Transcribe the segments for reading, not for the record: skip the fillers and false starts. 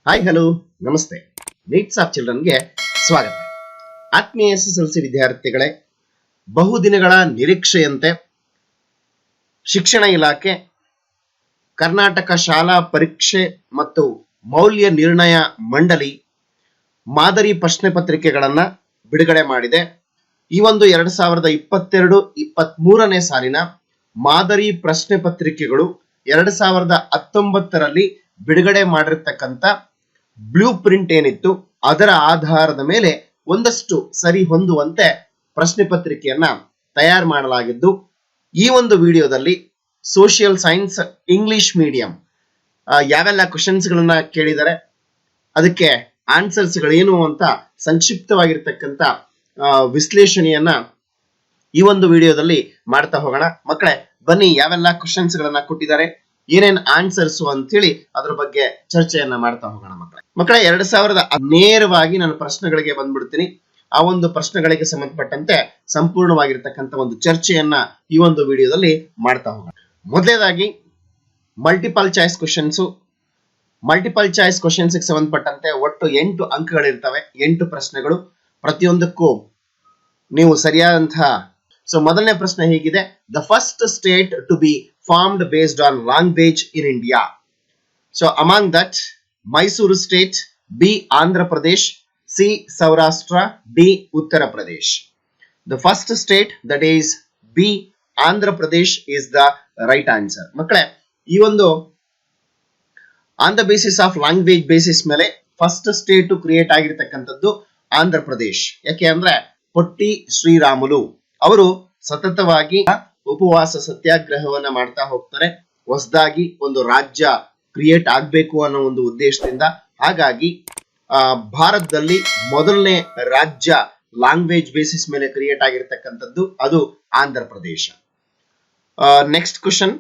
Hi hello ನಮಸ್ತೆ. Nits of ಚಿಲ್ಡ್ರನ್ಗೆ ಸ್ವಾಗತ. ಆತ್ಮೀಯ SSLC ವಿದ್ಯಾರ್ಥಿಗಳೇ, ಬಹುದಿನಗಳ ನಿರೀಕ್ಷೆಯಂತೆ ಶಿಕ್ಷಣ ಇಲಾಖೆ ಕರ್ನಾಟಕ ಶಾಲಾ ಪರೀಕ್ಷೆ ಮತ್ತು ಮೌಲ್ಯ ನಿರ್ಣಯ ಮಂಡಳಿ ಮಾದರಿ ಪ್ರಶ್ನೆ ಪತ್ರಿಕೆಗಳನ್ನ ಬಿಡುಗಡೆ ಮಾಡಿದೆ. ಈ ಒಂದು 2022-23ನೇ ಸಾಲಿನ ಮಾದರಿ ಪ್ರಶ್ನೆ ಪತ್ರಿಕೆಗಳು 2019ರಲ್ಲಿ ಬಿಡುಗಡೆ ಮಾಡಿರ್ತಕ್ಕಂಥ ಬ್ಲೂ ಪ್ರಿಂಟ್ ಏನಿತ್ತು ಅದರ ಆಧಾರದ ಮೇಲೆ ಒಂದಷ್ಟು ಸರಿ ಹೊಂದುವಂತೆ ಪ್ರಶ್ನೆ ಪತ್ರಿಕೆಯನ್ನ ತಯಾರು ಮಾಡಲಾಗಿದ್ದು, ಈ ಒಂದು ವಿಡಿಯೋದಲ್ಲಿ ಸೋಷಿಯಲ್ ಸೈನ್ಸ್ ಇಂಗ್ಲಿಷ್ ಮೀಡಿಯಂ ಯಾವೆಲ್ಲ ಕ್ವಶನ್ಸ್ ಗಳನ್ನ ಕೇಳಿದರೆ ಅದಕ್ಕೆ ಆನ್ಸರ್ಸ್ ಗಳೇನು ಅಂತ ಸಂಕ್ಷಿಪ್ತವಾಗಿರ್ತಕ್ಕಂಥ ವಿಶ್ಲೇಷಣೆಯನ್ನ ಈ ಒಂದು ವಿಡಿಯೋದಲ್ಲಿ ಮಾಡ್ತಾ ಹೋಗೋಣ. ಮಕ್ಕಳೇ ಬನ್ನಿ, ಯಾವೆಲ್ಲ ಕ್ವಶನ್ಸ್ ಗಳನ್ನ ಕೊಟ್ಟಿದ್ದಾರೆ, ಏನೇನ್ ಆನ್ಸರ್ಸ್ ಅಂತ ಹೇಳಿ ಅದ್ರ ಬಗ್ಗೆ ಚರ್ಚೆಯನ್ನ ಮಾಡ್ತಾ ಹೋಗೋಣ. ಮಕ್ಕಳೇ 2000 ನೇರವಾಗಿ ನಾನು ಪ್ರಶ್ನೆಗಳಿಗೆ ಬಂದ್ಬಿಡ್ತೀನಿ. ಆ ಒಂದು ಪ್ರಶ್ನೆಗಳಿಗೆ ಸಂಬಂಧಪಟ್ಟಂತೆ ಸಂಪೂರ್ಣವಾಗಿರ್ತಕ್ಕಂಥ ಒಂದು ಚರ್ಚೆಯನ್ನ ಈ ಒಂದು ವಿಡಿಯೋದಲ್ಲಿ ಮಾಡ್ತಾ ಹೋಗೋಣ. ಮೊದಲನೇದಾಗಿ multiple choice questions. Multiple choice questions ಸಂಬಂಧಪಟ್ಟಂತೆ ಒಟ್ಟು 8 ಅಂಕಗಳಿರ್ತವೆ, 8 ಪ್ರಶ್ನೆಗಳು. ಪ್ರತಿಯೊಂದಕ್ಕೂ ನೀವು ಸರಿಯಾದಂತಹ ಮೊದಲನೇ ಪ್ರಶ್ನೆ ಹೀಗಿದೆ: the first state to be formed based on language in India. So among that, Mysore state, B. Andhra Pradesh, C. Saurashtra, D. Uttara Pradesh. The first state, that is B. Andhra Pradesh, is the right answer. ಮಕ್ಕಳೇ, ಈ ಒಂದು on the basis of language basis ಮೇಲೆ first state create ಆಗಿರ್ತಕ್ಕಂಥದ್ದು ಆಂಧ್ರ ಪ್ರದೇಶ್. ಯಾಕೆ ಅಂದ್ರೆ ಪೊಟ್ಟಿ ಶ್ರೀರಾಮುಲು ಅವರು ಸತತವಾಗಿ ಉಪವಾಸ ಸತ್ಯಾಗ್ರಹವನ್ನ ಮಾಡ್ತಾ ಹೋಗ್ತಾರೆ, ಹೊಸದಾಗಿ ಒಂದು ರಾಜ್ಯ ಕ್ರಿಯೇಟ್ ಆಗ್ಬೇಕು ಅನ್ನೋ ಒಂದು ಉದ್ದೇಶದಿಂದ. ಹಾಗಾಗಿ ಭಾರತದಲ್ಲಿ ಮೊದಲನೇ ರಾಜ್ಯ ಲ್ಯಾಂಗ್ವೇಜ್ ಬೇಸಿಸ್ ಮೇಲೆ ಕ್ರಿಯೇಟ್ ಆಗಿರ್ತಕ್ಕಂಥದ್ದು ಅದು Andhra Pradesh. Next question: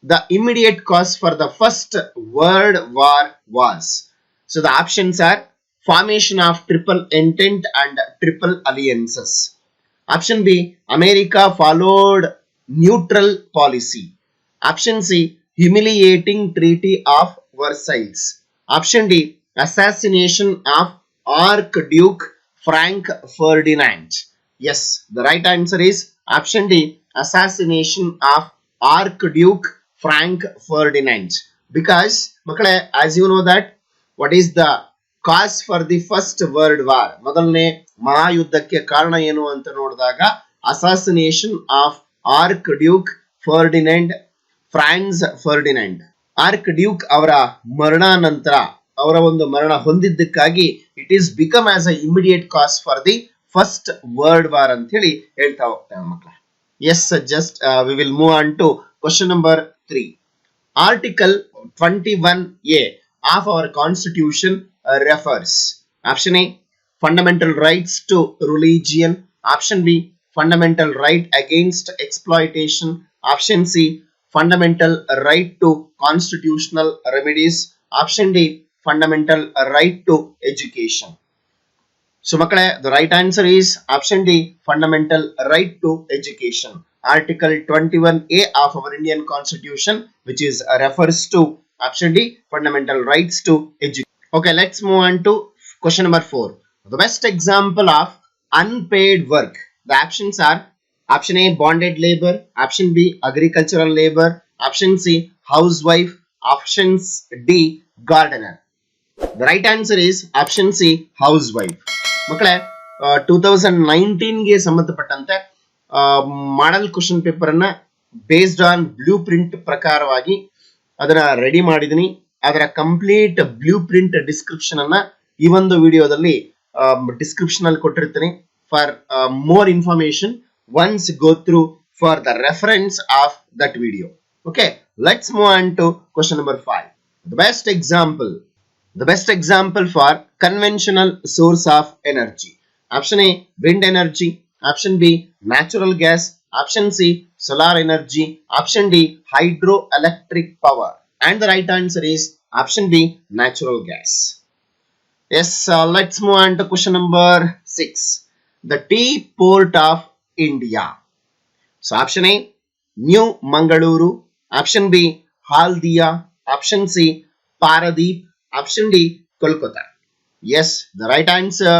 the immediate cause for the first world war was. So the options are formation of triple entente and triple alliances. Option B, America followed neutral policy. Option C, humiliating Treaty of Versailles. Option D, assassination of Archduke Frank Ferdinand. Yes, the right answer is option D, assassination of Archduke Frank Ferdinand. Because, makale, as you know that, what is the cause for the first world war? ಮೊದಲನೇ ಮಹಾಯುದ್ಧಕ್ಕೆ ಕಾರಣ ಏನು ಅಂತ ನೋಡಿದಾಗ assassination of archduke Ferdinand Franz Ferdinand. Archduke ಅವರ ಮರಣ ನಂತರ, ಅವರ ಒಂದು ಮರಣ ಹೊಂದಿದ್ದಕ್ಕಾಗಿ it is become as a immediate cause for the first world war ಅಂತ ಹೇಳಿ ಹೇಳ್ತಾ ಹೋಗ್ತೇವೆ ಮಕ್ಕಳ. Yes, just we will move on to question number 3. Article 21A of our constitution refers. Option A, fundamental rights to religion. Option B, fundamental right against exploitation. Option C, fundamental right to constitutional remedies. Option D, fundamental right to education. So makale, the right answer is option D, fundamental right to education. Article 21A of our Indian constitution, which is refers to option D, fundamental rights to education. Okay, let's move on to question number 4. The best example of unpaid work. The options are option A, bonded labor. Option B, agricultural labor. Option C, housewife. Option D, gardener. The right answer is option C, housewife. ಮಕ್ಕಳೇ, 2019ಗೆ ಸಂಬಂಧಪಟ್ಟಂತೆ model question paper ಅನ್ನ based on blue print ಪ್ರಕಾರವಾಗಿ ಅದನ್ನ ready ಮಾಡಿದೀನಿ. ಅದರ complete blue print description ಅನ್ನ ಈ ಒಂದು ವಿಡಿಯೋದಲ್ಲಿ ಡಿಸ್ಕ್ರಿಪ್ಷನ್ ಅಲ್ಲಿ ಕೊಟ್ಟಿರ್ತೀನಿ. For more information once go through for the reference of that video. Okay, let's move on to question number 5. The best example for conventional source of energy. Option A, wind energy. Option B, natural gas. Option C, solar energy. Option D, hydroelectric power. And the right answer is option B, natural gas. Yes, let's move on to question number 6. The tea port of India. So option A, New Mangaluru. Option B, Haldia. Option C, Paradeep. Option D, Kolkata. Yes, the right answer.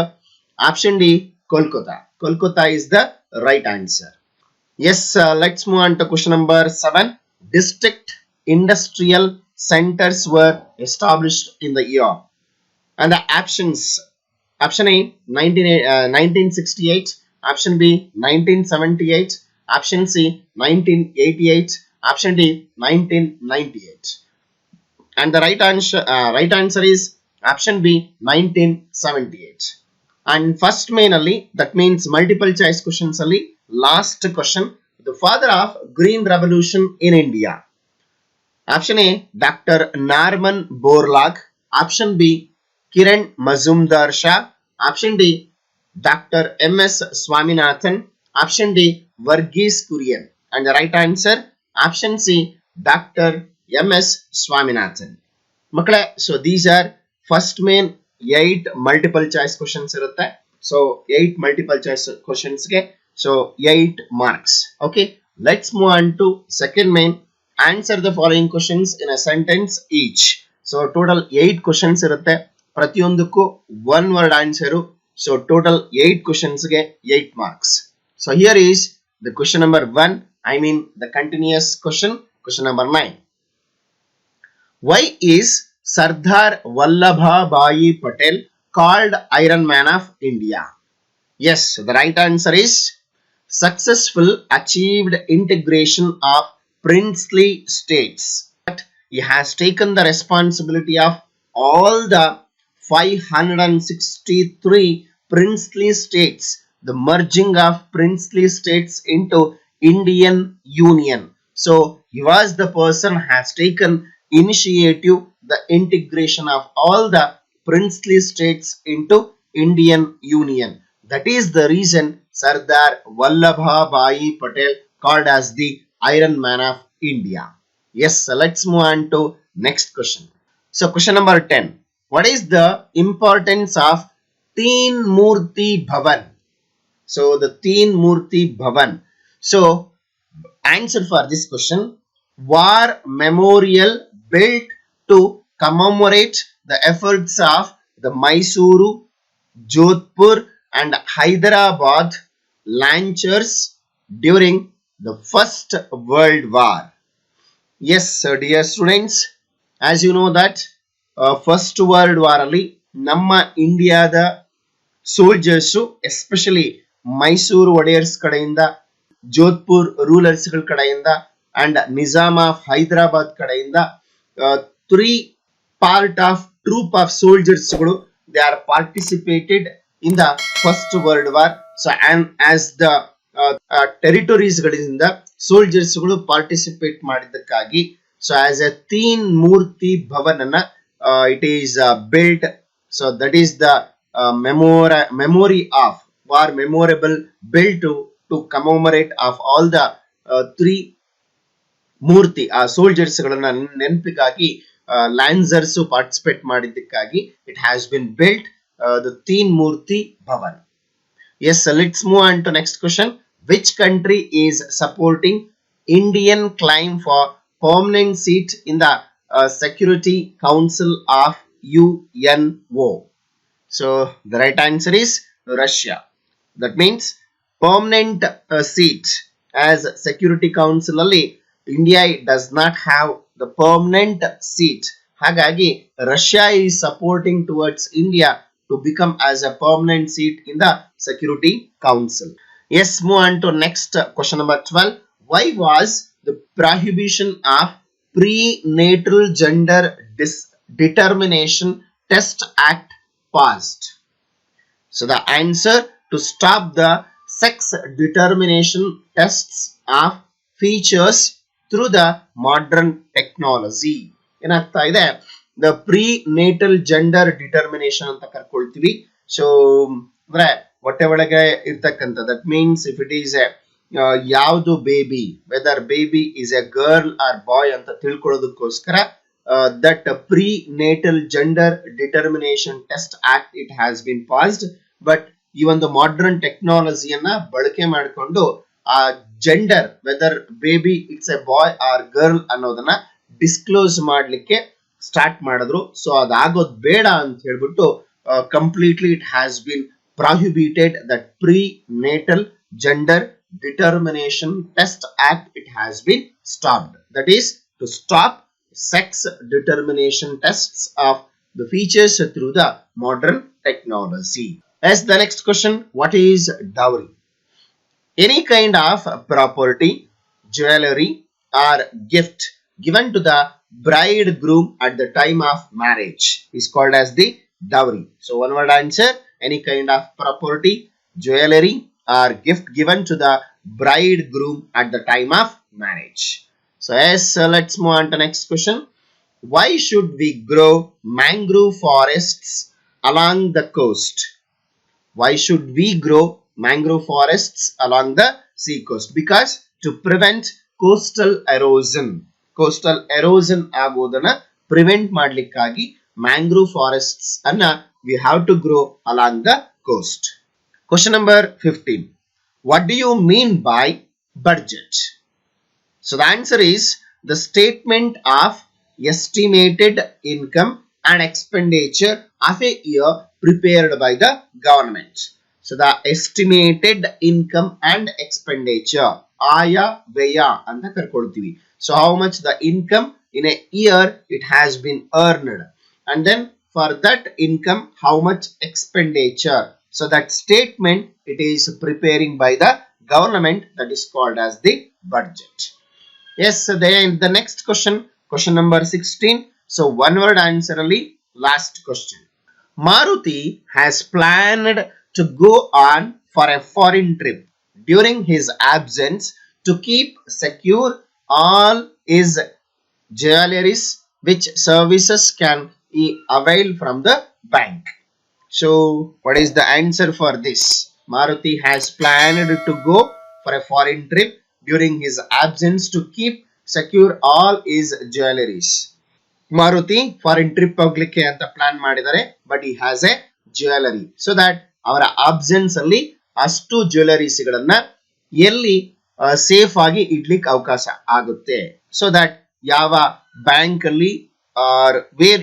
Option D, Kolkata. Kolkata is the right answer. Yes, let's move on to question number 7. District industrial centers were established in the year. And the options: option A 1968, option B 1978, option C 1988, option D 1998. And the right answer is option B 1978. And first main ali, that means multiple choice questions ali, last question: the father of green revolution in India. Option A, Dr. Norman Borlaug. Option B, Kiran Mazumdar Shah. Option D, Dr. M.S. Swaminathan. Option D, Varghese Kurian. And the right answer, option C, Dr. M.S. Swaminathan. Makale, so these are first main 8 multiple choice questions irutte. So 8 multiple choice questions ge, so 8 marks. Okay, let's move on to second main. Answer the following questions in a sentence each. So total 8 questions irutte. Pratiyondukku one word answer. So total 8 questions ge 8 marks. So here is the question number 1. I mean the continuous question. Question number 9. Why is Sardar Vallabhbhai Patel called Iron Man of India? Yes, the right answer is successful achieved integration of princely states. He has taken the responsibility of all the 563 princely states, the merging of princely states into Indian Union. So he was the person has taken initiative the integration of all the princely states into Indian Union. That is the reason Sardar Vallabhbhai Patel called as the Iron Man of India. Yes, so let's move on to next question. So question number 10. What is the importance of Teen Murti Bhavan? So the Teen Murti Bhavan. So answer for this question: war memorial built to commemorate the efforts of the Mysuru, Jodhpur and Hyderabad lancers during the First World War. Yes, dear students, as you know that First World War ali namma India da soldiers, especially Mysore Warriors kadayinda, Jodhpur rulers kadayinda and Nizam of Hyderabad kadayinda, 3 part of troop of soldiers they are participated in the First World War. So and as the territories ಗಳಿಂದ soldiers participate ಮಾಡಿದ್ದಕ್ಕಾಗಿ, so as a Teen Murti Bhavan it is built. So that is the memory of war memorable built to commemorate of all the 3 ಮೂರ್ತಿ ಆ soldiers ಗಳನ್ನ ನೆನಪಿಗಾಗಿ lancers participate ಮಾಡಿದ್ದಕ್ಕಾಗಿ it has been built the Teen Murti Bhavan. Yes, let's move on to next question. Which country is supporting Indian claim for permanent seat in the Security Council of UNO? So the right answer is Russia. That means permanent seat as Security Council alli India does not have the permanent seat. Hagagi Russia is supporting towards India to become as a permanent seat in the Security Council. Yes, move on to next question number 12. Why was the prohibition of prenatal gender determination test act passed? So the answer: to stop the sex determination tests of features through the modern technology. ಏನಾಗ್ತಾ ಇದೆ, the ಪ್ರಿನೇಟಲ್ gender determination ಅಂತ ಕರ್ಕೊಳ್ತೀವಿ. So ಅಂದ್ರೆ ಹೊಟ್ಟೆ ಒಳಗೆ ಇರ್ತಕ್ಕಂಥ, that means if it is a ಯಾವುದು baby, whether baby is a girl or boy ಅಂತ ತಿಳ್ಕೊಳ್ಳೋದಕ್ಕೋಸ್ಕರ that prenatal gender determination test act it has been passed. But ಈ ಒಂದು ಮಾಡರ್ನ್ ಟೆಕ್ನಾಲಜಿಯನ್ನ ಬಳಕೆ ಮಾಡಿಕೊಂಡು ಆ gender whether baby it's a boy or girl ಅನ್ನೋದನ್ನ ಡಿಸ್ಕ್ಲೋಸ್ ಮಾಡಲಿಕ್ಕೆ ಸ್ಟಾರ್ಟ್ ಮಾಡಿದ್ರು. ಸೊ ಅದಾಗೋದು ಬೇಡ ಅಂತ ಹೇಳ್ಬಿಟ್ಟು completely it has been prohibited that prenatal gender determination test act. It has been stopped. That is to stop sex determination tests of the features through the modern technology. As the next question, what is dowry? Any kind of property, jewelry or gift given to the bridegroom at the time of marriage is called as the dowry. So one word answer, any kind of property, jewelry or gift given to the bridegroom at the time of marriage. So yes, let's move on to next question. Why should we grow mangrove forests along the coast? Why should we grow mangrove forests along the sea coast? Because to prevent coastal erosion. Coastal erosion ಆಗೋದನ್ನ prevent ಮಾಡ್ಲಿಕ್ಕಾಗಿ mangrove forests ಅನ್ನ we have to grow along the coast. Question number 15. What do you mean by budget? So the answer is the statement of estimated income and expenditure of a year prepared by the government. So the estimated income and expenditure, aya veya anta karkoltivi. So how much the income in a year it has been earned, and then for that income how much expenditure. So that statement it is preparing by the government, that is called as the budget. Yes, so then the next question, question number 16. So one word answer only, last question. Maruti has planned to go on for a foreign trip during his absence to keep secure all his jewelries. Which services can he avail from the bank? So what is the answer for this? Maruti has planned to go for a foreign trip during his absence to keep secure all his jewelries. Maruti foreign trip ಹೋಗ್ಲಿಕ್ಕೆ ಅಂತ plan ಮಾಡಿದ್ದಾರೆ, but he has a jewelry. So that ಅವರ absence ಅಲ್ಲಿ ಅಷ್ಟು jewelleries ಗಳನ್ನ ಎಲ್ಲಿ safe ಆಗಿ ಇಡ್ಲಿಕ್ಕೆ ಅವಕಾಶ ಆಗುತ್ತೆ. So that ಯಾವ ಬ್ಯಾಂಕ್ ಅಲ್ಲಿ or where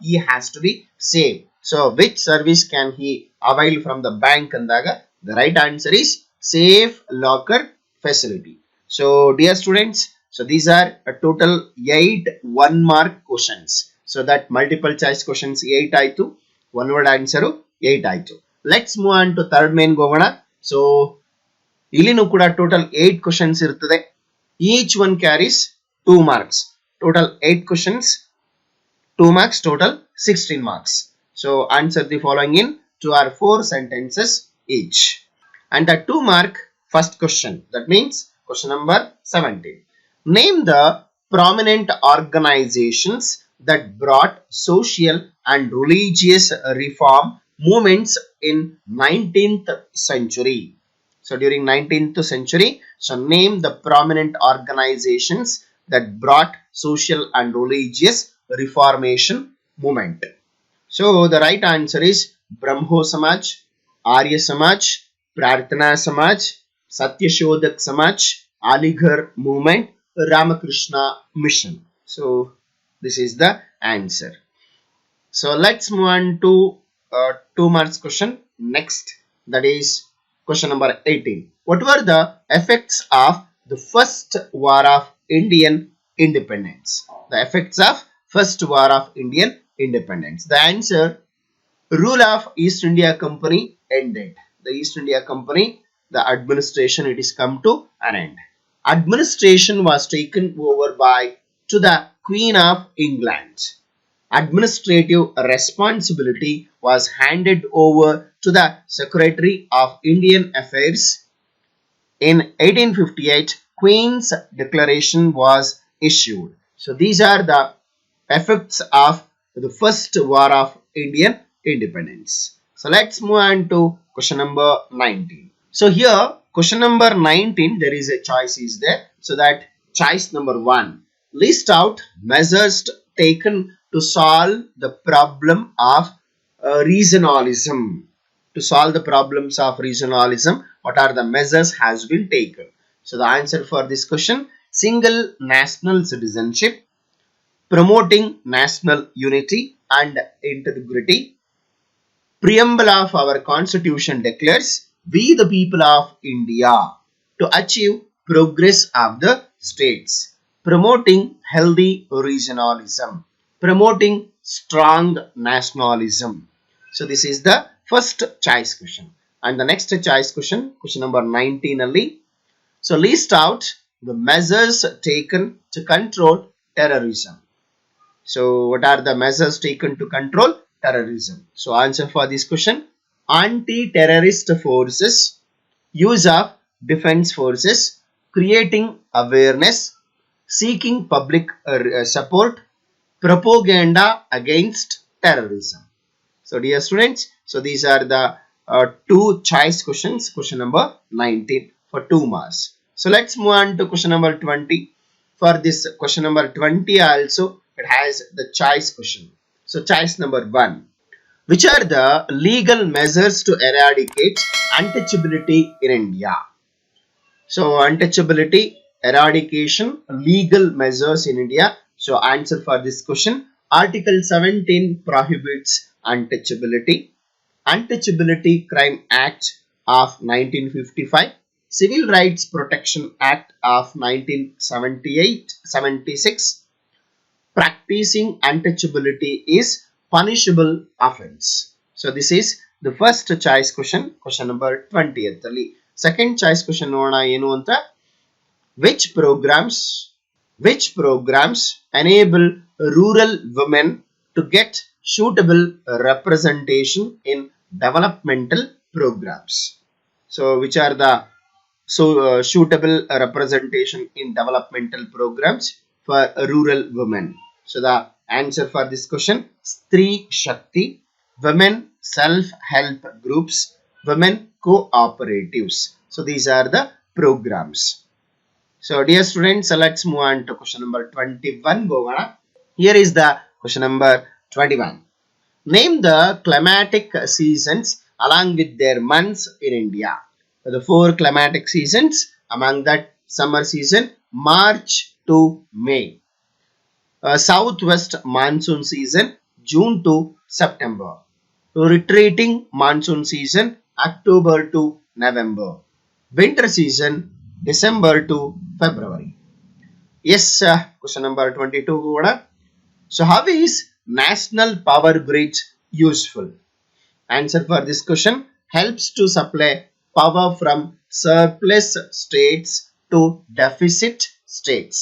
he has to be safe. So which service can he avail from the bank andaga the right answer is safe locker facility. So dear students, so these are a total 8 1 mark questions. So that multiple choice questions 8 aitu, one word answer 8 aitu. Let's move on to third main govana. So illinu kuda total 8 questions irutade, each one carries 2 marks. Total 8 questions, 2 marks, total 16 marks. So answer the following in 2 or 4 sentences each. And the 2 mark first question, that means question number 17. Name the prominent organizations that brought social and religious reform movements in 19th century. So during 19th century, so name the prominent organizations that brought social and religious reformation movement. So the right answer is Brahmo Samaj, Arya Samaj, Prarthana Samaj, Satyashodak Samaj, Aligarh movement, Ramakrishna mission. So this is the answer. So let's move on to 2 marks question next, that is question number 18. What were the effects of the first war of Indian independence? The effects of first war of Indian independence. The answer, rule of East India Company ended. The East India Company, the administration, it is come to an end. Administration was taken over by to the Queen of England. Administrative responsibility was handed over to the Secretary of Indian Affairs. In 1858, Queen's Declaration was issued. So these are the effects of the first war of Indian independence. So let's move on to question number 19. So here question number 19, there is a choice is there. So that choice number 1, list out measures taken to solve the problem of regionalism. To solve the problems of regionalism, what are the measures has been taken? So the answer for this question, single national citizenship, promoting national unity and integrity. Preamble of our constitution declares, we the people of India to achieve progress of the states, promoting healthy regionalism, promoting strong nationalism. So this is the first choice question. And the next choice question, question number 19 ali. So list out the measures taken to control terrorism. So what are the measures taken to control terrorism? So answer for this question, anti-terrorist forces, use of defense forces, creating awareness, seeking public support, propaganda against terrorism. So dear students, so these are the two choice questions, question number 19 for 2 marks. So let's move on to question number 20. For this question number 20 also, it has the choice question. So choice number 1. Which are the legal measures to eradicate untouchability in India? So untouchability, eradication, legal measures in India. So answer for this question, Article 17 prohibits untouchability. Untouchability Crime Act of 1955, Civil Rights Protection Act of 1976. Practicing untouchability is punishable offense. So this is the first choice question, question number 20th ali. Second choice question ನೋಡೋಣ ಏನು ಅಂತ, which programs enable rural women to get suitable representation in developmental programs? So which are the suitable representation in developmental programs for rural women? So the answer for this question, Stree Shakti, women self-help groups, women cooperatives. So these are the programs. So dear students, let's move on to question number 21. Here is the question number 21. Name the climatic seasons along with their months in India. The 4 climatic seasons, among that summer season, March to May. Southwest monsoon season, June to September. Retreating monsoon season, October to November. Winter season, December to February. Yes, question number 22. So how is National Power Grid useful? Answer for this question, helps to supply power from surplus states to deficit states.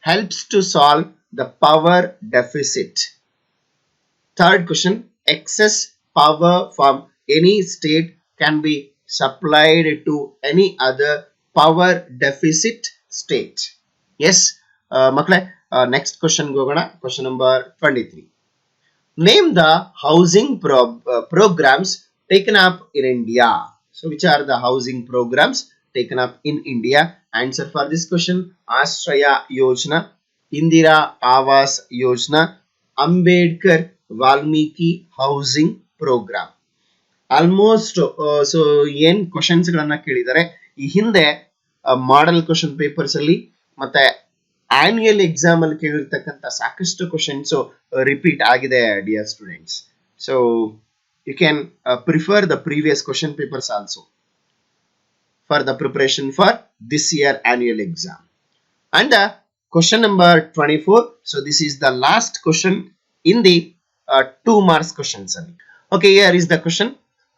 Helps to solve the power deficit. Third question, excess power from any state can be supplied to any other power deficit state. Yes, next question gogana, question number 23. Name the housing programs taken up in India. So which are the housing programs taken up in India? Answer for this question, Ashraya Yojana, Indira Awas Yojana, Ambedkar Valmiki Housing Program. Almost so ಏನ್ questions ಗಳನ್ನ ಕೇಳಿದ್ದಾರೆ ಈ ಹಿಂದೆ model question papers ಅಲ್ಲಿ ಮತ್ತೆ annual exam ಅಲ್ಲಿ ಕೇಳಿರ್ತಕ್ಕಂಥ ಸಾಕಷ್ಟು ಕ್ವಶನ್ಸ್ ರಿಪೀಟ್ ಆಗಿದೆ dear students. So you can prefer the previous question papers also for the preparation for this year annual exam. And question number 24. So this is the last question in the 2 marks questions. Okay, here is the question.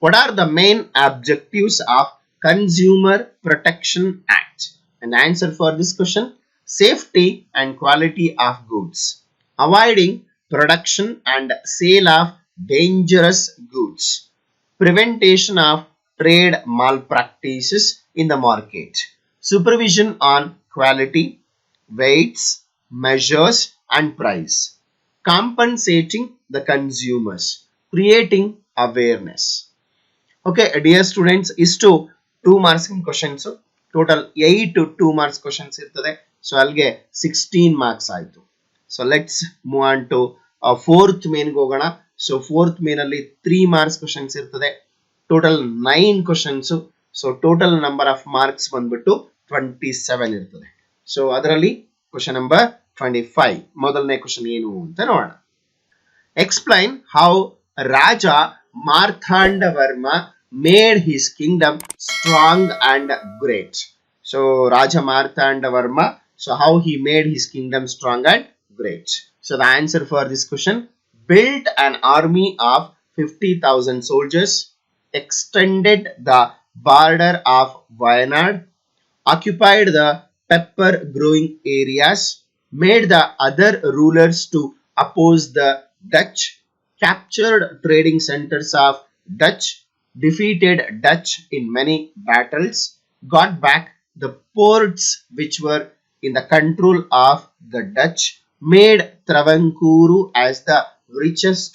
What are the main objectives of Consumer Protection Act? And the answer for this question, safety and quality of goods, avoiding production and sale of dangerous goods, prevention of trade malpractices in the market, supervision on quality, weights, measures and price, compensating the consumers, creating awareness. Okay, dear students, istu 2 marks questions, total 8 to 2 marks questions irtade. So alge 16 marks aitu. So let's move on to fourth main gogana. So fourth main alli 3 marks questions irtade, total 9 questions. So total number of marks ಬಂದ್ಬಿಟ್ಟು 27 ಇರ್ತದೆ. So ಅದರಲ್ಲಿ question number 25. ಮೊದಲನೇ question ಏನು ಅಂತ ನೋಡೋಣ. Explain how Raja Marthandavarma made his kingdom strong and great. So Raja Marthandavarma, so how he made his kingdom strong and great. So the answer for this question: built an army of 50,000 soldiers, extended the border of Wayanad, occupied the pepper growing areas, made the other rulers to oppose the Dutch, captured trading centers of Dutch, defeated Dutch in many battles, got back the ports which were in the control of the Dutch, made Travancore as the richest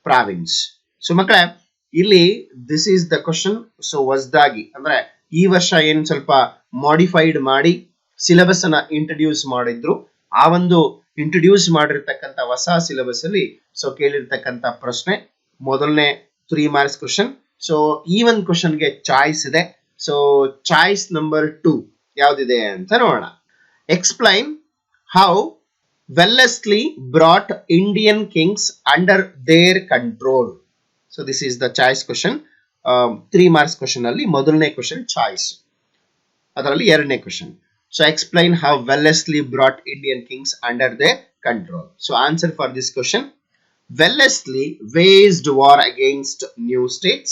province. So ಮಕ್ಕಳೇ ಇಲ್ಲಿ this is the question. So ಹೊಸದಾಗಿ ಅಂದ್ರೆ ಈ ವರ್ಷ ಏನು ಸ್ವಲ್ಪ modified ಮಾಡಿ syllabus ಅನ್ನ ಇಂಟ್ರೊಡ್ಯೂಸ್ ಮಾಡಿದ್ರು. ಆ ಒಂದು ಇಂಟ್ರೊಡ್ಯೂಸ್ ಮಾಡಿರ್ತಕ್ಕಂಥ ಹೊಸ ಸಿಲೆಬಸ್ ಅಲ್ಲಿ ಸೊ ಕೇಳಿರ್ತಕ್ಕಂಥ ಪ್ರಶ್ನೆ ಮೊದಲನೇ 3 ಮಾರ್ಕ್ಸ್ ಕ್ವಶನ್. ಸೊ ಈ ಒಂದು ಕ್ವಶನ್ಗೆ ಚಾಯ್ಸ್ ಇದೆ. ಸೊ ಚಾಯ್ಸ್ ನಂಬರ್ 2 ಯಾವ್ದಿದೆ ಅಂತ ನೋಡೋಣ. Explain how Wellesley brought Indian kings under their control. So this is the choice question. 3 marks question ಅಲ್ಲಿ ಮೊದಲನೇ ಕ್ವಶನ್ ಚಾಯ್ಸ್, ಅದರಲ್ಲಿ ಎರಡನೇ question. So explain how Wellesley brought Indian kings under their control. So answer for this question: Wellesley waged war against new states,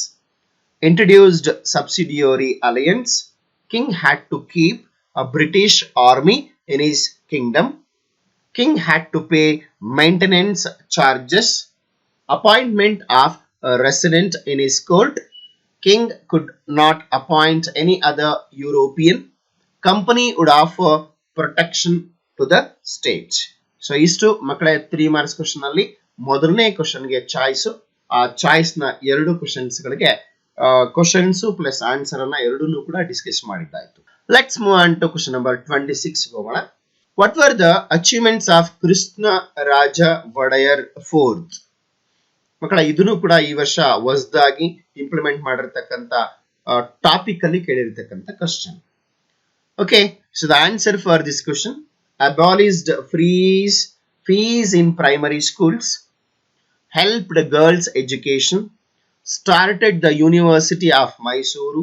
introduced subsidiary alliance, king had to keep a British army in his kingdom, king had to pay maintenance charges, appointment of a resident in his court, king could not appoint any other European, company would offer protection to the state. So ಇಷ್ಟು ಮಕ್ಕಳೇ 3 marks question ಅಲ್ಲಿ ಮೊದಲನೇ ಕ್ವಶನ್ಗೆ choice. ಆ choice ನ ಎರಡು questions ಗಳಿಗೆ questions plus answer ಅನ್ನ ಎರಡನ್ನೂ ಕೂಡ ಡಿಸ್ಕಸ್ ಮಾಡಿದ್ದಾಯ್ತು. Let's move on to question number 26 ಹೋಗೋಣ. What were the achievements of Krishna Raja Vadayar IV? ಮಕ್ಕಳ ಇದನ್ನು ಕೂಡ ಈ ವರ್ಷ ಹೊಸದಾಗಿ ಇಂಪ್ಲಿಮೆಂಟ್ ಮಾಡಿರ್ತಕ್ಕಂಥ ಟಾಪಿಕ್ ಅಲ್ಲಿ ಕೇಳಿರ್ತಕ್ಕಂಥ question. Okay, so the answer for this question: abolished fees in primary schools, helped girls' education, started the University of Mysuru,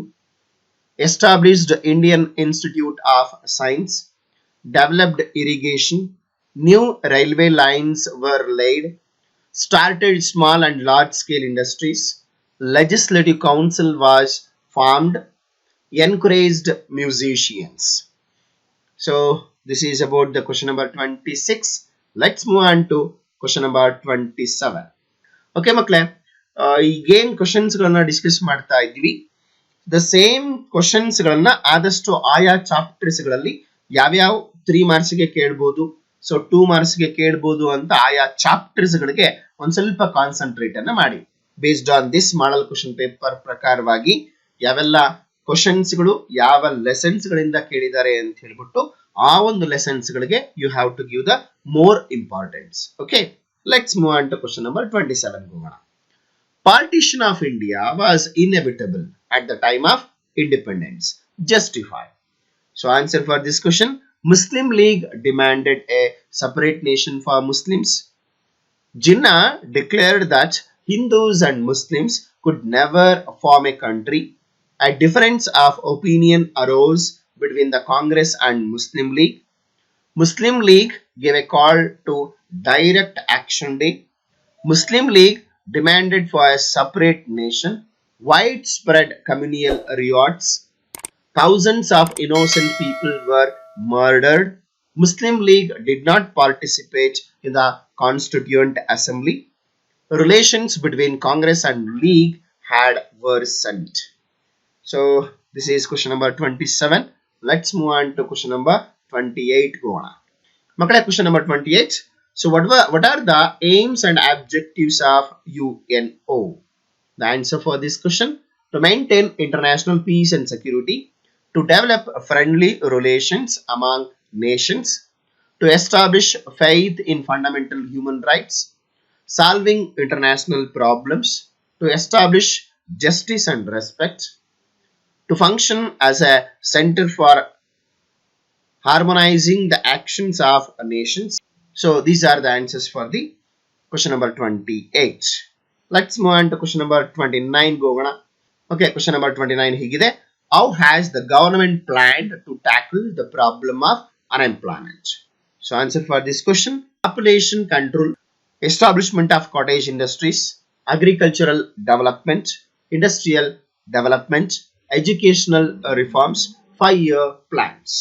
established Indian Institute of Science, developed irrigation, new railway lines were laid, started small and large scale industries, legislative council was formed, encouraged musicians. So this is about the question number 26. Let's move on to question number 27. Okay ಮಕ್ಕಳೇ, ಈಗೇನ್ questions ಗಳನ್ನ discuss ಮಾಡ್ತಾ ಇದ್ವಿ, the same questions ಗಳನ್ನ ಆದಷ್ಟು ಆಯಾ chapters ಗಳಲ್ಲಿ ಯಾವ್ಯಾವ 3 ಮಾರ್ಕ್ಸ್ ಗೆ ಕೇಳಬಹುದು, ಸೊ 2 ಮಾರ್ಕ್ಸ್ ಗೆ ಕೇಳಬಹುದು ಅಂತ ಆಯಾ ಚಾಪ್ಟರ್ಸ್ ಗಳಿಗೆ ಒಂದ್ ಸ್ವಲ್ಪ ಕಾನ್ಸಂಟ್ರೇಟ್ ಅನ್ನ ಮಾಡಿ. Based on this model question paper ಪ್ರಕಾರವಾಗಿ ಯಾವೆಲ್ಲ ಕ್ವಶನ್ಸ್ ಗಳು ಯಾವ ಲೆಸನ್ಸ್ ಗಳಿಂದ ಕೇಳಿದ್ದಾರೆ ಅಂತ ಹೇಳ್ಬಿಟ್ಟು ಆ ಒಂದು ಲೆಸನ್ಸ್ ಗಳಿಗೆ you have to give the more importance. Okay, let's move on to question number 27 ಹೋಗೋಣ. Partition of India was inevitable at the time of independence. Justify. So answer for this question: Muslim League demanded a separate nation for Muslims. Jinnah declared that Hindus and Muslims could never form a country. A difference of opinion arose between the Congress and Muslim League. Muslim League gave a call to direct action day. Muslim League demanded for a separate nation. Widespread communal riots. Thousands of innocent people were murdered. Muslim League did not participate in the Constituent Assembly. Relations between Congress and League had worsened. So this is question number 27. Let's move on to question number 28. Makala, question number 28. So what are the aims and objectives of UNO? The answer for this question: to maintain international peace and security, to develop friendly relations among nations, to establish faith in fundamental human rights, solving international problems, to establish justice and respect, to function as a center for harmonizing the actions of nations, So these are the answers for the question number 28. Let's move on to question number 29 gogana. Okay, question number 29 higide. How has the government planned to tackle the problem of unemployment? So answer for this question: population control, establishment of cottage industries, agricultural development, industrial development, educational reforms, 5-year plans.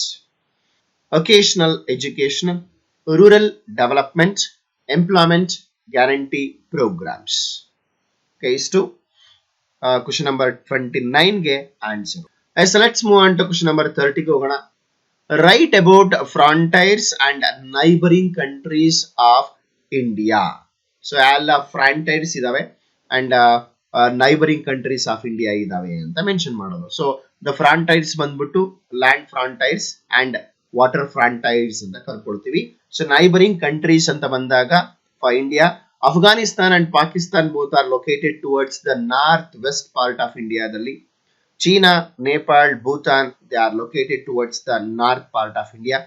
Occasional education, rural development, employment guarantee programs. Okay, is to question number 29 ge answer. So let's move on to question number 30 go gana. Write about frontiers and neighboring countries of India. So all frontiers idave and neighboring countries of India idave anta mention ಮಾಡೋದು. So the frontiers ಬಂದ್ಬಿಟ್ಟು land frontiers and water frontiers ಅಂತ ಕರ್ಕೊಳ್ತೀವಿ. So neighboring countries ಅಂತ ಬಂದಾಗ for India, Afghanistan and Pakistan both are located towards the northwest part of India ದಲ್ಲಿ. China, Nepal, Bhutan, they are located towards the north part of India.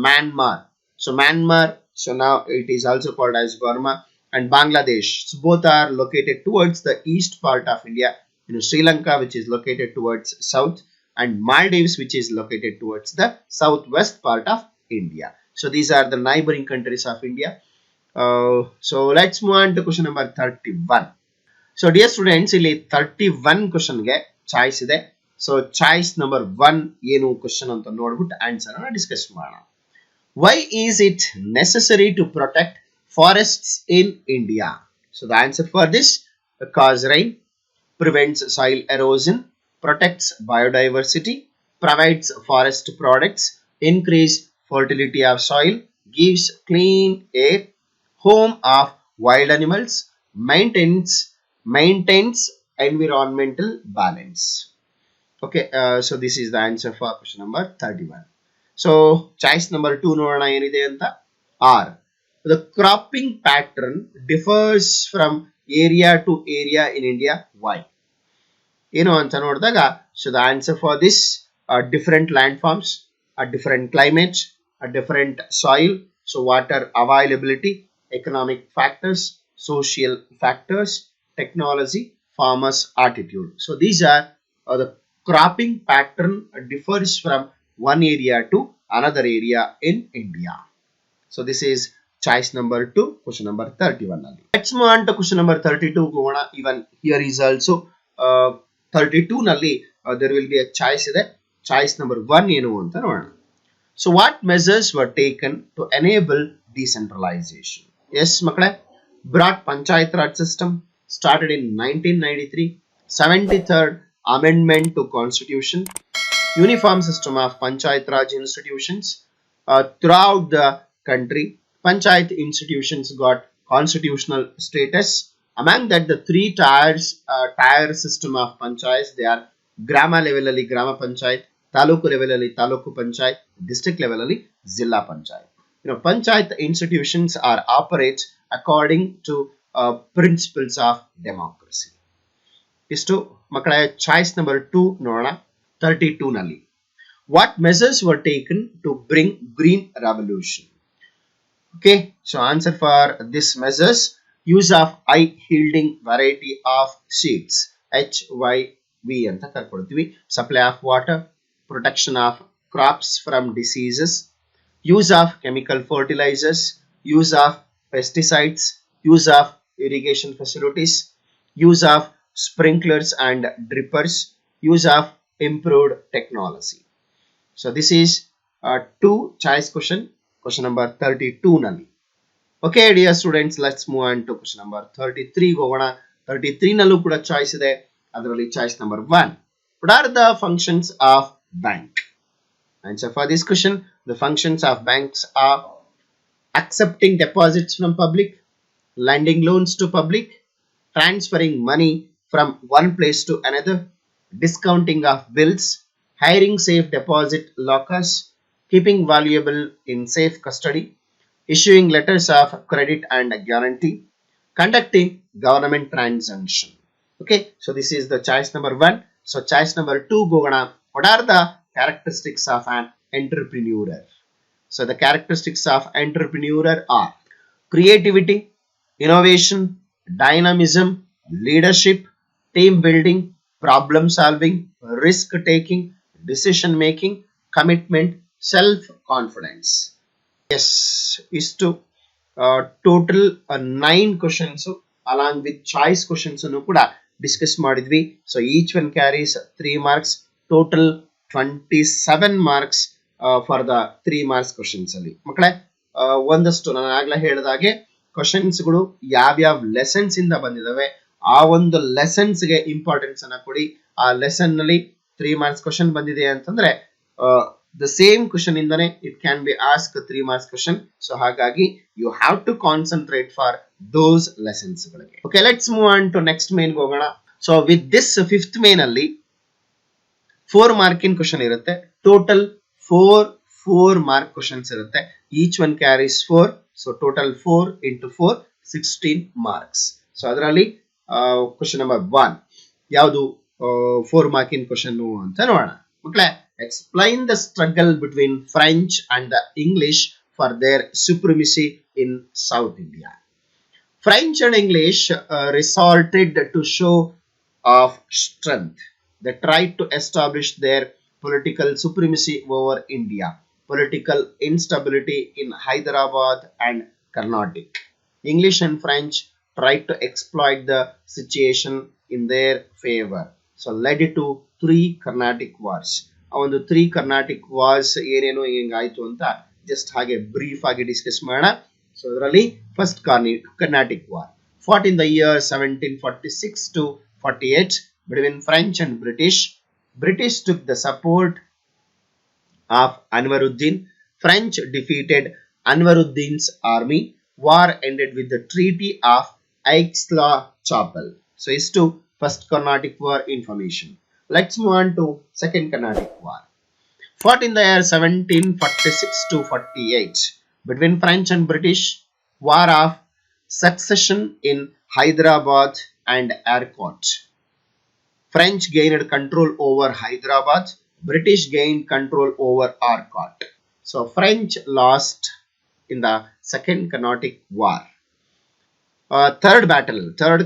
Myanmar. So Myanmar, so now it is also called as Burma, and Bangladesh. So both are located towards the east part of India. Sri Lanka, which is located towards south, and Maldives, which is located towards the southwest part of India. So these are the neighboring countries of India. So let's move on to question number 31. So dear students, ಇಲ್ಲಿ 31 question ಗೆ choice ಇದೆ. So choice number 1 ಏನು question ಅಂತ ನೋಡ್ಬಿಟ್ಟು answer ಅನ್ನ discuss ಮಾಡೋಣ. Why is it necessary to protect forests in India? So the answer for this: cause rain, prevents soil erosion, protects biodiversity, provides forest products, increase fertility of soil, gives clean air, home of wild animals, maintains environmental balance. Okay, so this is the answer for question number 31. So choice number 2 ನೋಡೋಣ ಏನಿದೆ ಅಂತ. R. The cropping pattern differs from area to area in India. Why? ಏನು ಅಂತ ನೋಡಿದಾಗ, so the answer for this are different landforms, a different climate, a different soil, so water availability, economic factors, social factors, technology, farmers' attitude. So these are the cropping pattern differs from one area to another area in India. So this is choice number 2, question number 31. Let's move on to question number 32. Even here is also 32 nalli there will be a choice ide. Choice number 1 ಏನು ಅಂತ ನೋಡೋಣ. So what measures were taken to enable decentralization? Yes makale, brought Panchayat Raj system started in 1993, 73rd amendment to constitution, uniform system of Panchayat Raj institutions throughout the country. Panchayat institutions got constitutional status. Among that, the 3 tier system of Panchayats, they are grama level alli grama panchayat, taluku level alli taluku panchayat, district level alli zilla panchayat. Panchayat institutions are operate according to principles of democracy. Istu makale choice number 2 ನೋಡೋಣ. 32 ನಲ್ಲಿ what measures were taken to bring green revolution? Okay, so answer for this measures: use of high yielding variety of seeds, HYV ಅಂತ ಕರ್ಕೊಳ್ತೀವಿ, supply of water, protection of crops from diseases, use of chemical fertilizers, use of pesticides, use of irrigation facilities, use of sprinklers and drippers, use of improved technology. So this is 2 choice question number 32 nalli. Okay dear students, let's move on to question number 33 ಹೋಗೋಣ. 33 ನಲ್ಲೂ ಕೂಡ choice ಇದೆ. ಅದರಲ್ಲಿ choice number 1: what are the functions of bank? Answer for this question: the functions of banks are accepting deposits from public, lending loans to public, transferring money from one place to another, discounting of bills, hiring safe deposit lockers, keeping valuable in safe custody, issuing letters of credit and guarantee, conducting government transaction. Okay, so this is the choice number 1. So choice number 2 ಹೋಗೋಣ. What are the characteristics of an entrepreneur? So the characteristics of entrepreneur are creativity, innovation, dynamism, leadership, team building, problem solving, risk taking, decision making, commitment, self confidence. Yes, is to total 9 questions along with choice questions ಅನ್ನು ಕೂಡ discuss ಮಾಡಿದ್ವಿ. So each one carries 3 marks, total 27 marks for the 3 marks questions ಅಲ್ಲಿ. ಮಕ್ಕಳೇ ಒಂದಷ್ಟು ನಾನು ಆಗ್ಲೇ ಹೇಳಿದಾಗೆ ಕ್ವಶನ್ಸ್ಗಳು ಯಾವ್ಯಾವ ಲೆಸನ್ಸ್ ಇಂದ ಬಂದಿದಾವೆ ಆ ಒಂದು ಲೆಸನ್ಸ್ ಗೆ ಇಂಪಾರ್ಟೆನ್ಸ್ ಅನ್ನ ಕೊಡಿ. ಆ ಲೆಸನ್ ನಲ್ಲಿ 3 marks ಕ್ವಶನ್ ಬಂದಿದೆ ಅಂತಂದ್ರೆ the same question indane it can be asked 3 marks question. So hagagi you have to concentrate for those lessons galige. Okay, let's move on to next main hogona. So with this fifth main alli 4 mark in question irutte. Total 4 mark questions irutte. Each one carries 4. So total 4 into 4 16 marks. So adralli question number 1 yavdu 4 mark in question anta nodona. Okay, explain the struggle between French and the English for their supremacy in South India. French and English resorted to show of strength. They tried to establish their political supremacy over India. Political instability in Hyderabad and Karnataka. English and French tried to exploit the situation in their favor. So led to 3 Carnatic wars. ಆ ಒಂದು 3 Carnatic wars ಏನೇನೋ ಹೆಂಗಾಯ್ತು ಅಂತ just ಹಾಗೆ brief ಆಗಿ discuss ಮಾಡೋಣ. So ಅದರಲ್ಲಿ first Carnatic war fought in the year 1746 to 48 between French and British. British took the support of Anwaruddin. French defeated Anwaruddin's army. War ended with the Treaty of Aix-la-Chapelle. So is to first Carnatic war information. Let's move on to second Carnatic war. Fought in the year 1746 to 48 between French and British. War of succession in Hyderabad and Arcot. French gained control over Hyderabad. British gained control over Arcot. So French lost in the second Carnatic war. Third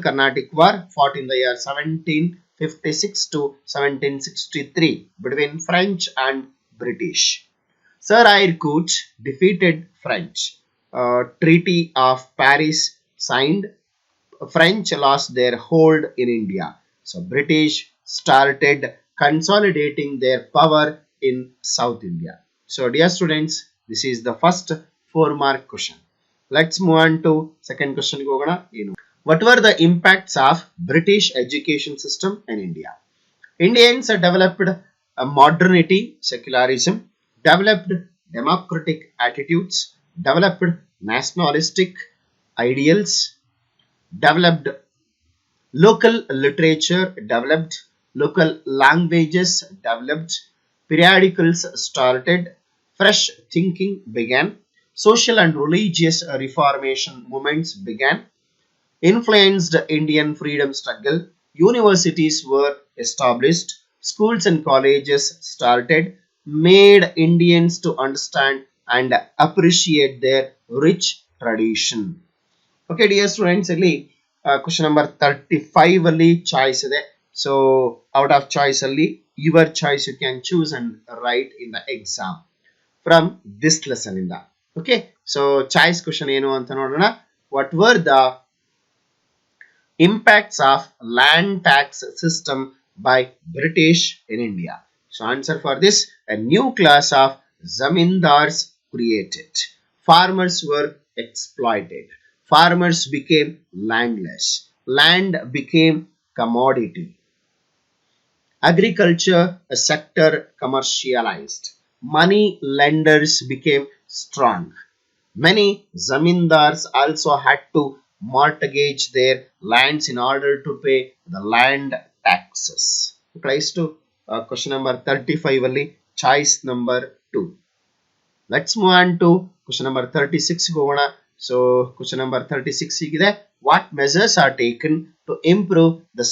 Carnatic war fought in the year 1756 to 1763 between French and British. Sir Eyre defeated French. Treaty of Paris signed. French lost their hold in India. So British started consolidating their power in South India. So dear students, this is the first 4 mark question. Let's move on to second question. What were the impacts of British education system in India? Indians developed a modernity, secularism, developed democratic attitudes, developed nationalistic ideals, developed local literature, developed local languages, developed periodicals started, fresh thinking began, social and religious reformation movements began, influenced Indian freedom struggle, universities were established, schools and colleges started, made Indians to understand and appreciate their rich tradition. Okay dear students, ಇಲ್ಲಿ question number 35 ಅಲ್ಲಿ choice ಇದೆ. So out of choice ಅಲ್ಲಿ your choice you can choose and write in the exam from this lesson ಇಂದ. Okay, so choice question ಏನು ಅಂತ ನೋಡೋಣ. What were the impacts of land tax system by British in India? So answer for this, a new class of zamindars created. Farmers were exploited. Farmers became landless. Land became commodity. Agriculture sector commercialized. Money lenders became strong. Many zamindars also had to mortgage their lands in order to pay the land taxes. Applies to question number 35 ಅಲ್ಲಿ choice number 2. Let's move on to question number 36 ಹೋಗೋಣ. So question number 36 ಹೀಗಿದೆ. What measures are taken to improve the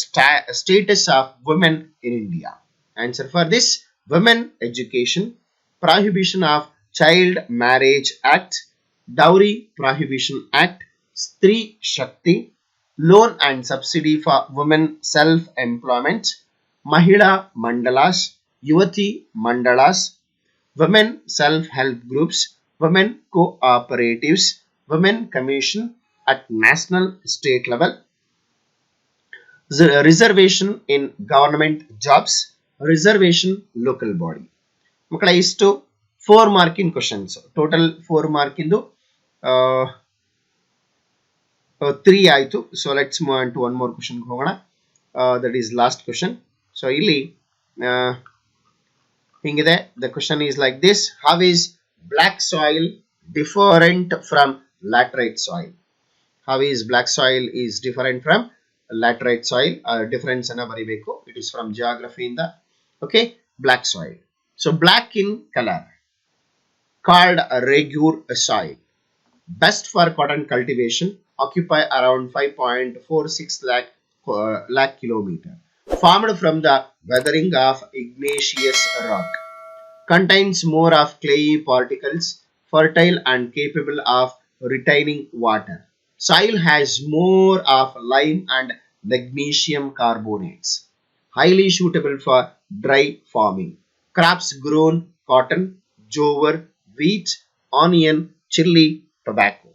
status of women in India? Answer for this, women education, prohibition of Child Marriage Act, Dowry Prohibition Act, Stree Shakti, Loan and Subsidy for Women Self-Employment, Mahila Mandalas, Yuvati Mandalas, Women Self-Help Groups, Women Cooperatives, Women Commission at national state level, reservation in government jobs, reservation local body. ಮಕ್ಕಳ ಇಷ್ಟು 4 ಮಾರ್ಕಿನ್ questions, total 4 ಮಾರ್ಕಿಂದು 3 ಆಯಿತು. So let's move on to one more question ಹೋಗೋಣ. That is last question. So ಇಲ್ಲಿ ಹಿಂಗಿದೆ. The question is like this: how is black soil different from laterite soil? How is black soil is different from laterite soil? Difference ಅನ್ನ ಬರೀಬೇಕು. It is from ಜಿಯೋಗ್ರಫಿಯಿಂದ. Okay, black soil. So black in color, called a regular soil, best for cotton cultivation, occupy around 5.46 lakh kilometer, formed from the weathering of igneous rock, contains more of clayey particles, fertile and capable of retaining water. Soil has more of lime and magnesium carbonates, highly suitable for dry farming. Crops grown: cotton, jowar, wheat, onion, chili, tobacco.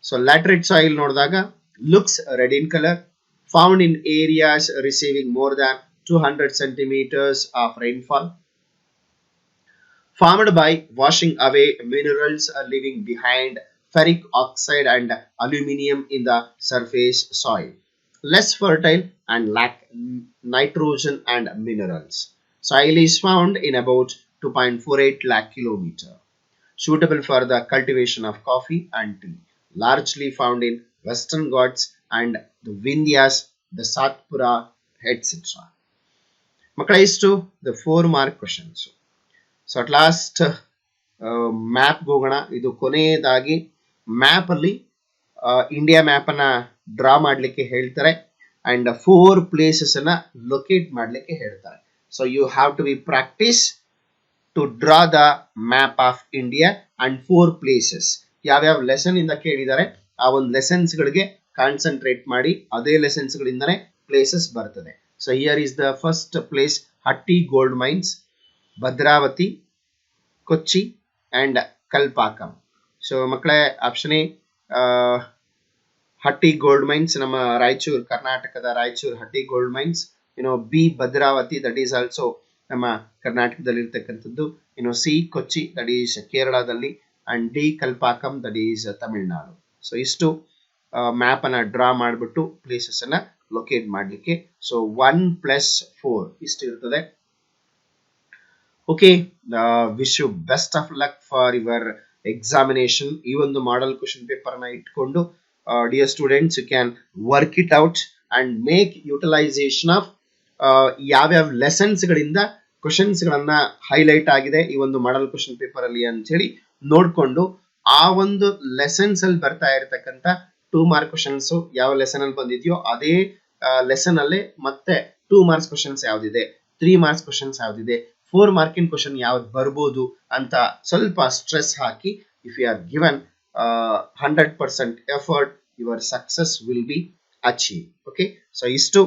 So laterite soil nodadaga looks red in color, found in areas receiving more than 200 centimeters of rainfall, formed by washing away minerals leaving behind ferric oxide and aluminium in the surface soil, less fertile and lack nitrogen and minerals. Soil is found in about 2.48 lakh kilometer, suitable for the cultivation of coffee and tea, largely found in Western Ghats and the Vindhyas, the Satpura, etc. Makala istu the 4 mark questions. So at last map ಹೋಗೋಣ. ಇದು ಕೊನೆಯದಾಗಿ map ಅಲ್ಲಿ India map ಅನ್ನ draw ಮಾಡಲಿಕ್ಕೆ ಹೇಳ್ತಾರೆ and 4 places ಅನ್ನ locate ಮಾಡಲಿಕ್ಕೆ ಹೇಳ್ತಾರೆ. So you have to be practice to draw the map of India and 4 places. ಯಾವ ಲೆಸನ್ ಇಂದ ಕೇಳಿದ್ದಾರೆ ಆ ಒಂದು ಲೆಸನ್ಸ್ ಗಳಿಗೆ ಕಾನ್ಸಂಟ್ರೇಟ್ ಮಾಡಿ, ಅದೇ ಲೆಸನ್ಸ್ ಗಳಿಂದನೇ ಪ್ಲೇಸಸ್ ಬರ್ತದೆ. So here is the first place: Hatti gold mines, Bhadravati, Kochi and Kalpakkam. So ಮಕ್ಕಳೇ, option A Hatti gold mines, ನಮ್ಮ ರಾಯಚೂರು, ಕರ್ನಾಟಕದ Raichur Hatti gold mines. B Bhadravati, that is also ನಮ್ಮ ಕರ್ನಾಟಕದಲ್ಲಿ ಇರ್ತಕ್ಕಂಥದ್ದು. ಸಿ ಕೊಚ್ಚಿ, ದಟ್ ಈಸ್ ಕೇರಳದಲ್ಲಿ, and D Kalpakkam, that is Tamil Nadu. So ಇಷ್ಟು ಮ್ಯಾಪ್ ಅನ್ನ ಡ್ರಾ ಮಾಡಿಬಿಟ್ಟು ಪ್ಲೇಸಸ್ ಅನ್ನ ಲೊಕೇಟ್ ಮಾಡಲಿಕ್ಕೆ. ಸೊ 1+4 ಇಷ್ಟು ಇರ್ತದೆ. Okay, wish you best of luck for your examination. ಈ ಒಂದು ಮಾಡೆಲ್ ಕ್ವಶನ್ ಪೇಪರ್ ನ ಇಟ್ಕೊಂಡು dear students, you can work it out and make utilisation of ಯಾವ್ಯಾವ ಲೆಸನ್ಸ್ ಗಳಿಂದ ಕ್ವಶನ್ಸ್ ಗಳನ್ನ ಹೈಲೈಟ್ ಆಗಿದೆ ಈ ಒಂದು ಮಾಡೆಲ್ ಕ್ವಶನ್ ಪೇಪರ್ ಅಲ್ಲಿ ಅಂತ ಹೇಳಿ ನೋಡ್ಕೊಂಡು ಆ ಒಂದು ಲೆಸನ್ಸ್ ಅಲ್ಲಿ ಬರ್ತಾ ಇರತಕ್ಕಂತ 2 ಮಾರ್ಕ್ ಕ್ವಶನ್ಸ್ ಯಾವ ಲೆಸನ್ ಅಲ್ಲಿ ಬಂದಿದೆಯೋ ಅದೇ ಲೆಸನ್ ಅಲ್ಲೇ ಮತ್ತೆ 2 ಮಾರ್ಕ್ಸ್ ಕ್ವಶನ್ಸ್ ಯಾವ್ದಿದೆ, 3 ಮಾರ್ಕ್ಸ್ ಕ್ವಶನ್ಸ್ ಯಾವ್ದಿದೆ, 4 ಮಾರ್ಕಿನ್ ಕ್ವಶನ್ ಯಾವ್ದು ಬರ್ಬೋದು ಅಂತ ಸ್ವಲ್ಪ ಸ್ಟ್ರೆಸ್ ಹಾಕಿ, if you are given 100% effort, your success will be achieve. Okay, so ಇಷ್ಟು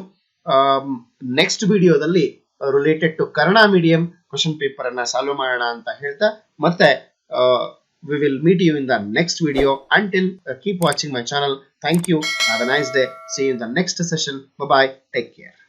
ನೆಕ್ಸ್ಟ್ ವಿಡಿಯೋದಲ್ಲಿ related to Kannada medium question paper ಅನ್ನ ಸಾಲ್ವ್ ಮಾಡೋಣ ಅಂತ ಹೇಳ್ತಾ ಮತ್ತೆ we will meet you in the next video. Until keep watching my channel. Thank you. Have a nice day. See you in the next session. Bye bye. Take care.